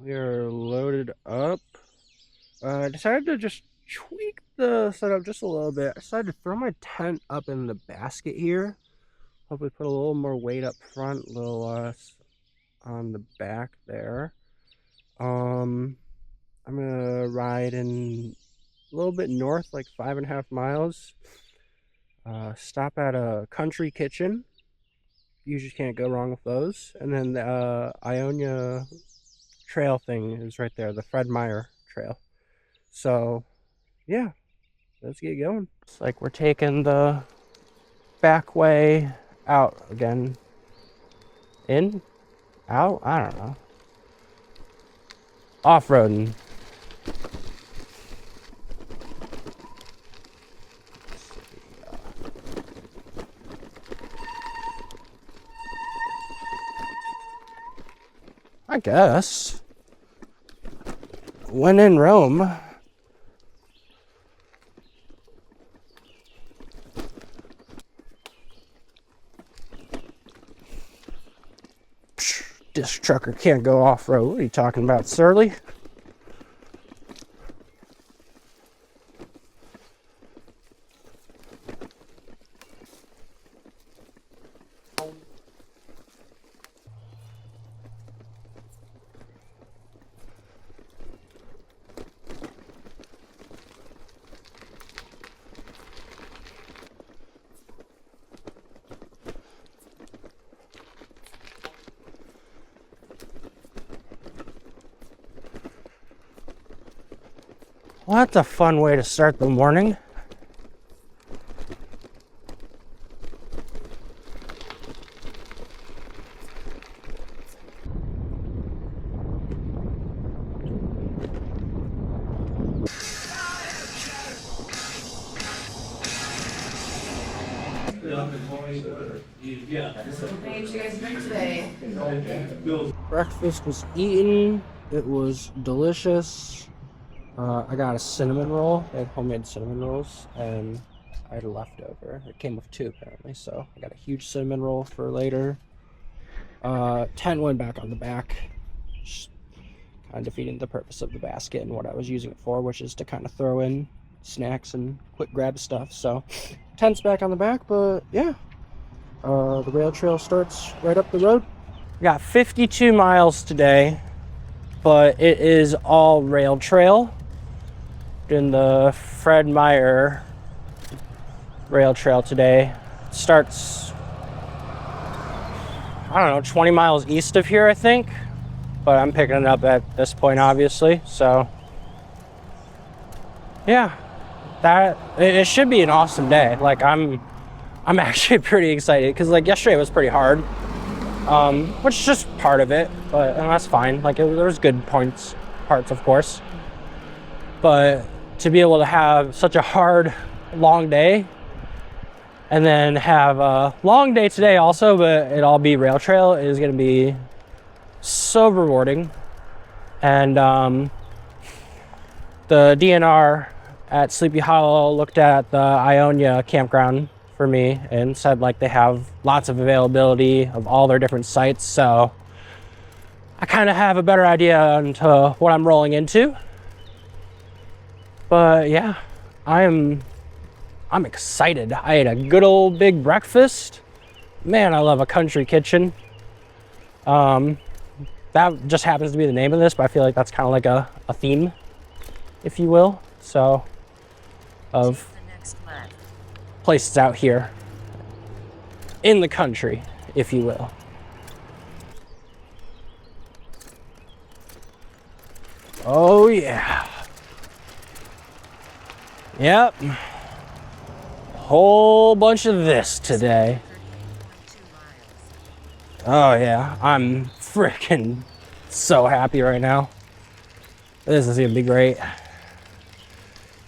We are loaded up. I decided to just tweak the setup just a little bit. I decided to throw my tent up in the basket here. Hopefully put a little more weight up front, a little less on the back there. I'm gonna ride in a little bit north, like 5.5 miles. Stop at a country kitchen. Usually can't go wrong with those. And then the Ionia trail thing is right there, the Fred Meyer trail. So yeah, let's get going. It's like we're taking the back way out again. In? Out? I don't know. Off-roading. I guess. When in Rome. This trucker can't go off-road. What are you talking about, Surly? Well, that's a fun way to start the morning. Breakfast was eaten. It was delicious. I got a cinnamon roll. They had homemade cinnamon rolls, and I had a leftover. It came with two apparently, so I got a huge cinnamon roll for later. Tent went back on the back, just kind of defeating the purpose of the basket and what I was using it for, which is to kind of throw in snacks and quick grab stuff. So tent's back on the back, but yeah, the rail trail starts right up the road. We got 52 miles today, but it is all rail trail. Doing the Fred Meyer rail trail today. It starts, I don't know, 20 miles east of here, I think, but I'm picking it up at this point, obviously. So yeah, it should be an awesome day. Like I'm actually pretty excited because like yesterday was pretty hard, which is just part of it, but and that's fine. Like there was good parts of course, but to be able to have such a hard, long day, and then have a long day today also, but it all be rail trail, is going to be so rewarding. And the DNR at Sleepy Hollow looked at the Ionia campground for me and said like they have lots of availability of all their different sites, so I kind of have a better idea into what I'm rolling into. But yeah, I'm excited. I ate a good old big breakfast. Man, I love a country kitchen. That just happens to be the name of this, but I feel like that's kind of like a theme, if you will. So, of places out here in the country, if you will. Oh yeah. Yep. Whole bunch of this today. Oh yeah, I'm freaking so happy right now. This is gonna be great.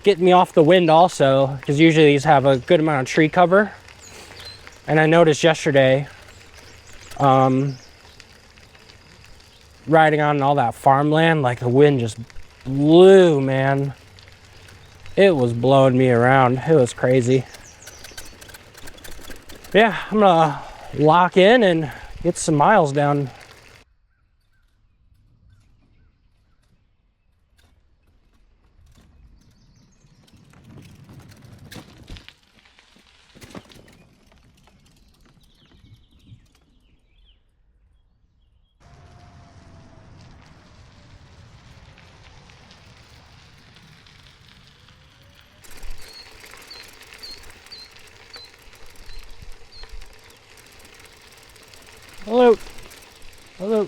Getting me off the wind also, because usually these have a good amount of tree cover. And I noticed yesterday, riding on all that farmland, like the wind just blew, man. It was blowing me around. It was crazy. Yeah, I'm gonna lock in and get some miles down. Hello. Hello.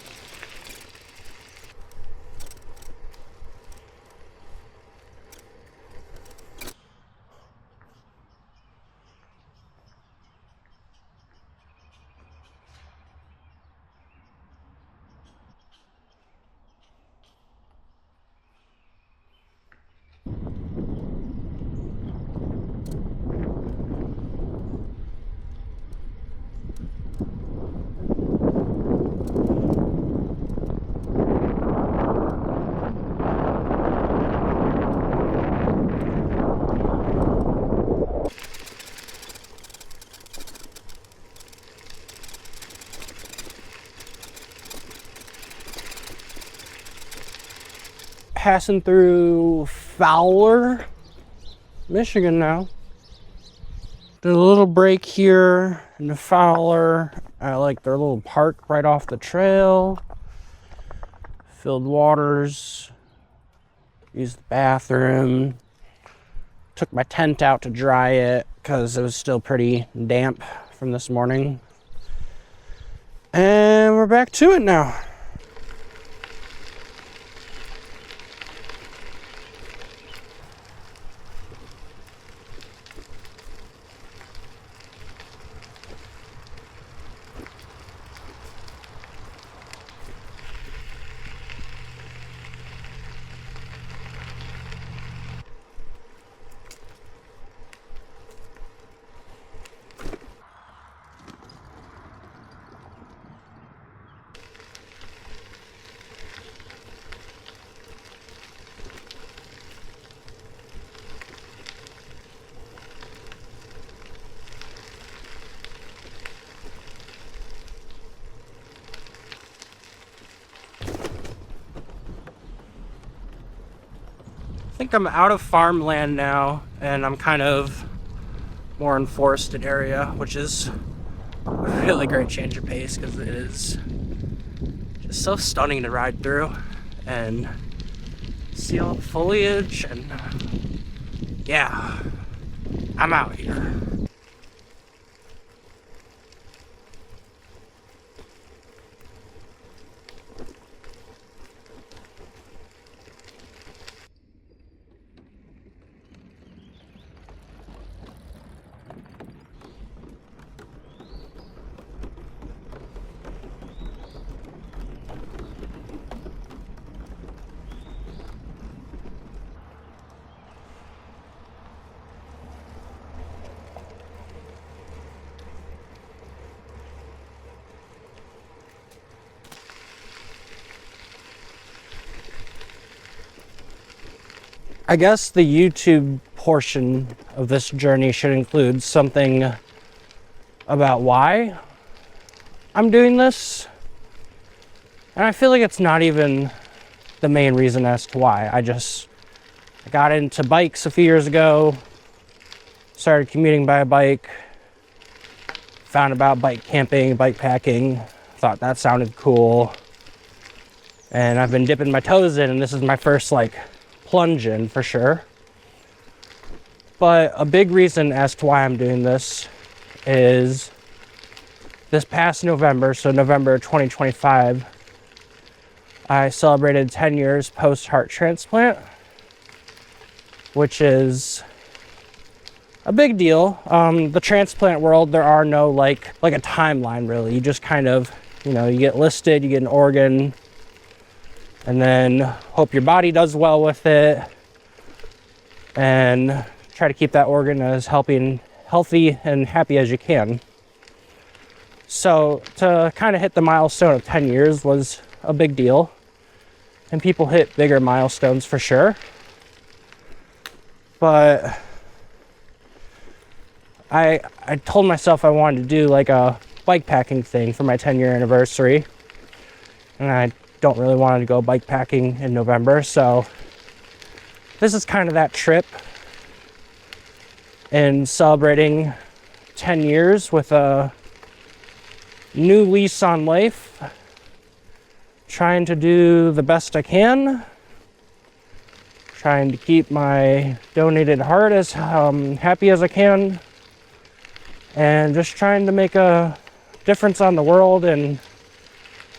Passing through Fowler, Michigan now. Did a little break here in the Fowler. I like their little park right off the trail. Filled waters. Used the bathroom. Took my tent out to dry it because it was still pretty damp from this morning. And we're back to it now. I think I'm out of farmland now, and I'm kind of more in forested area, which is a really great change of pace because it is just so stunning to ride through and see all the foliage. And yeah, I'm out here. I guess the YouTube portion of this journey should include something about why I'm doing this. And I feel like it's not even the main reason as to why. I got into bikes a few years ago, started commuting by bike, found about bike camping, bike packing, thought that sounded cool. And I've been dipping my toes in, and this is my first plunge in for sure. But a big reason as to why I'm doing this is this past November, so November 2025, I celebrated 10 years post-heart transplant, which is a big deal. The transplant world, there are no like a timeline really. You just kind of, you get listed, you get an organ, and then hope your body does well with it, and try to keep that organ as healthy and happy as you can. So to kind of hit the milestone of 10 years was a big deal, and people hit bigger milestones for sure. But I told myself I wanted to do a bike packing thing for my 10-year anniversary, and I don't really want to go bike packing in November, so this is kind of that trip in celebrating 10 years with a new lease on life, trying to do the best I can, trying to keep my donated heart as happy as I can, and just trying to make a difference on the world and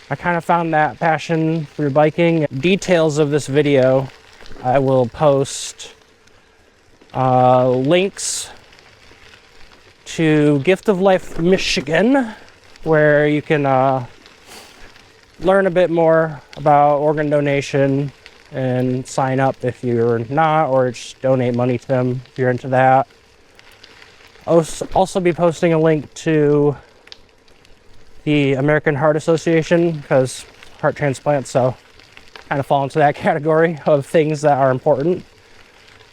I kind of found that passion through biking. Details of this video, I will post links to Gift of Life Michigan, where you can learn a bit more about organ donation and sign up if you're not, or just donate money to them if you're into that. I'll also be posting a link to the American Heart Association, because heart transplants, so kind of fall into that category of things that are important.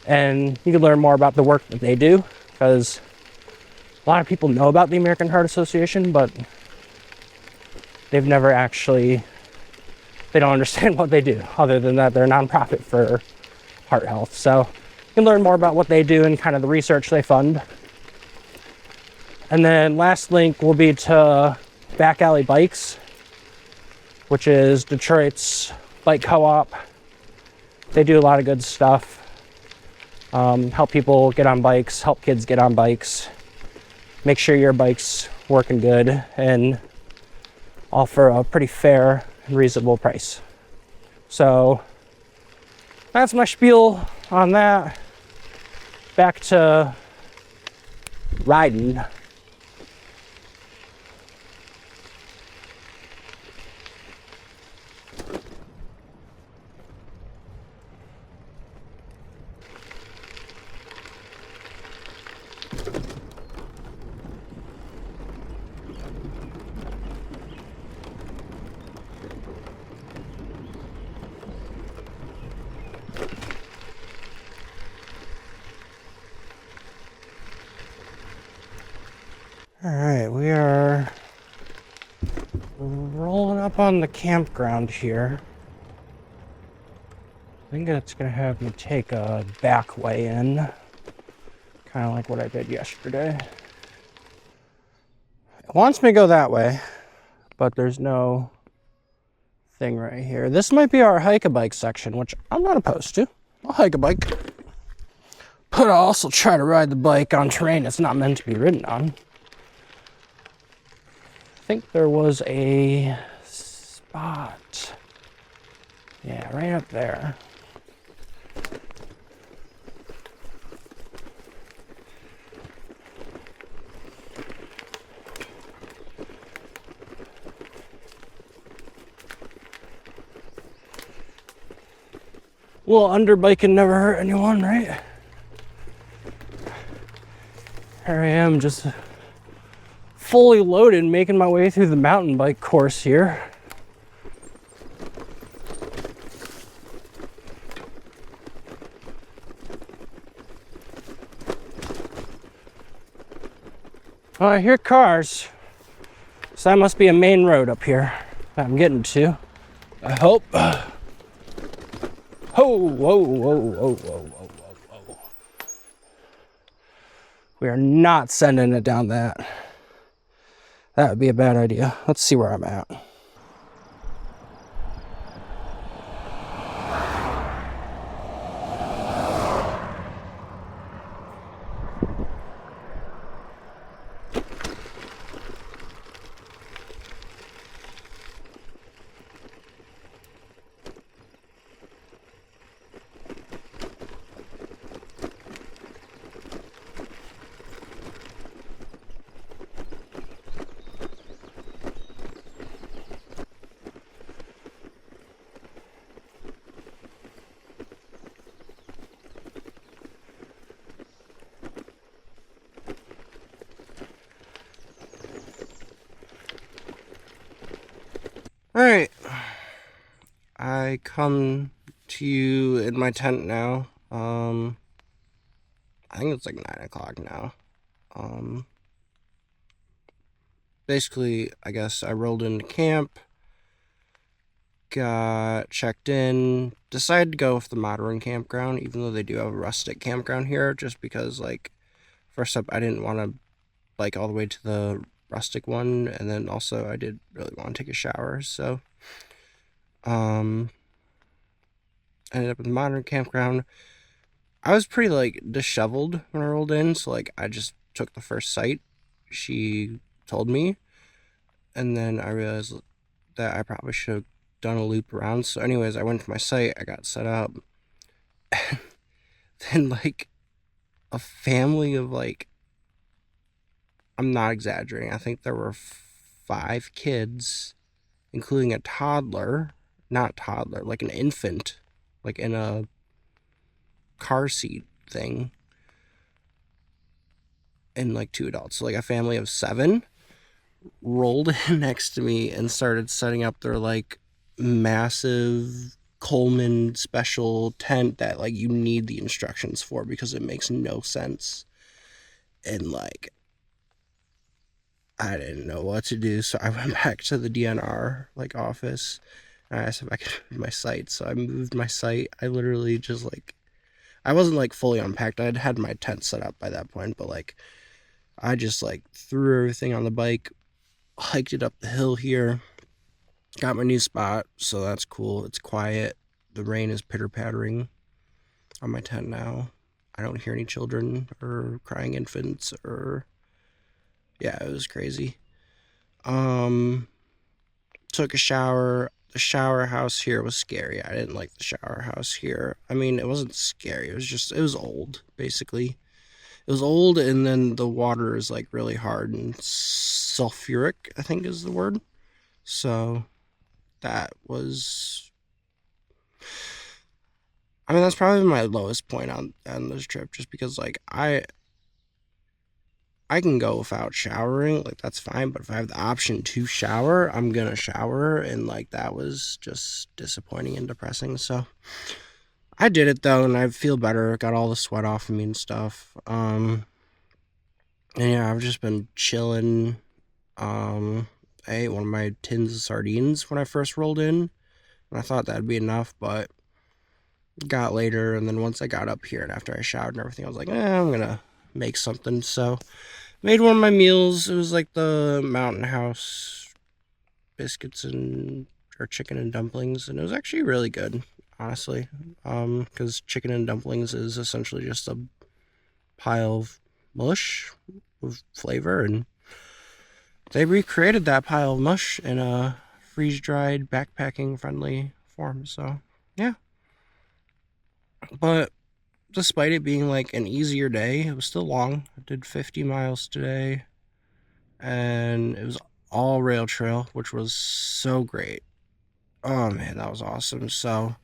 And you can learn more about the work that they do, because a lot of people know about the American Heart Association, but they've never actually, they don't understand what they do, other than that they're a nonprofit for heart health. So you can learn more about what they do and kind of the research they fund. And then last link will be to Back Alley Bikes, which is Detroit's bike co-op. They do a lot of good stuff. Help people get on bikes, help kids get on bikes, make sure your bike's working good, and offer a pretty fair and reasonable price. So that's my spiel on that. Back to riding. All right, we are rolling up on the campground here. I think it's gonna have me take a back way in, kind of like what I did yesterday. It wants me to go that way, but there's no thing right here. This might be our hike-a-bike section, which I'm not opposed to. I'll hike a bike, but I'll also try to ride the bike on terrain it's not meant to be ridden on. I think there was a spot. Yeah, right up there. A little underbiking never hurt anyone, right? Here I am, just fully loaded, making my way through the mountain bike course here. Oh, I hear cars. So that must be a main road up here that I'm getting to. I hope. Whoa, whoa, whoa, whoa, whoa, whoa, whoa, whoa. We are not sending it down that. That would be a bad idea. Let's see where I'm at. All right, I come to you in my tent now. I think it's like 9 o'clock now. Basically, I guess I rolled into camp, got checked in, decided to go with the modern campground, even though they do have a rustic campground here, just because, like, first up, I didn't want to bike all the way to the rustic one, and then also I did really want to take a shower, so ended up in the modern campground. I was pretty like disheveled when I rolled in, so like I just took the first site she told me, and then I realized that I probably should have done a loop around. So anyways, I went to my site, I got set up. Then like a family of like, I'm not exaggerating, I think there were 5 kids, including a toddler, not toddler, like an infant, like in a car seat thing, and like 2 adults. So like a family of 7 rolled in next to me and started setting up their like massive Coleman special tent that like you need the instructions for because it makes no sense. And like I didn't know what to do, so I went back to the DNR like office and I asked if I could move my site. So I moved my site. I literally just like, I wasn't like fully unpacked. I'd had my tent set up by that point, but like I just like threw everything on the bike, hiked it up the hill here, got my new spot, so that's cool. It's quiet. The rain is pitter pattering on my tent now. I don't hear any children or crying infants or, yeah, it was crazy. Um, Took a shower. The shower house here was scary. I didn't like the shower house here. I mean, it wasn't scary. It was just, it was old, basically. It was old, and then the water is like really hard and sulfuric, I think is the word. So that was, I mean, that's probably my lowest point on this trip, just because like I can go without showering, like that's fine, but if I have the option to shower, I'm gonna shower, and like that was just disappointing and depressing. So I did it though, and I feel better. Got all the sweat off of me and stuff. And yeah, I've just been chilling. I ate one of my tins of sardines when I first rolled in, and I thought that'd be enough, but got later, and then once I got up here and after I showered and everything, I was like, I'm gonna make something. So made one of my meals. It was like the Mountain House biscuits and or chicken and dumplings, and it was actually really good, honestly. Because chicken and dumplings is essentially just a pile of mush with flavor, and they recreated that pile of mush in a freeze-dried, backpacking-friendly form. So yeah, but despite it being like an easier day, it was still long. I did 50 miles today, and it was all rail trail, which was so great. Oh man, that was awesome. So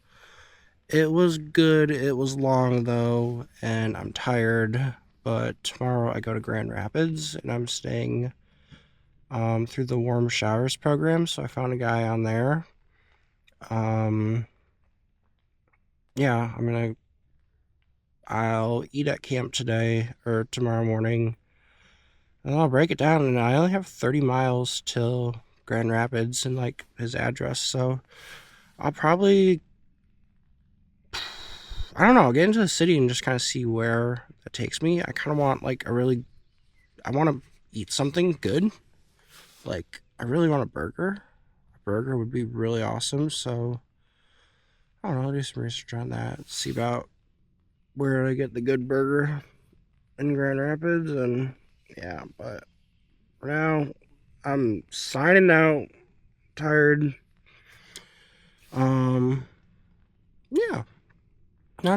it was good. It was long though, and I'm tired. But tomorrow I go to Grand Rapids, and I'm staying through the warm showers program. So I found a guy on there. Um, yeah, I'll eat at camp today or tomorrow morning, and I'll break it down. And I only have 30 miles till Grand Rapids and like his address. So I'll probably, I don't know, I'll get into the city and just kind of see where that takes me. I kind of want like I want to eat something good. Like, I really want a burger. A burger would be really awesome. So I don't know, I'll do some research on that. See about where to get the good burger in Grand Rapids. And yeah, but for now, I'm signing out. Tired. Yeah, not a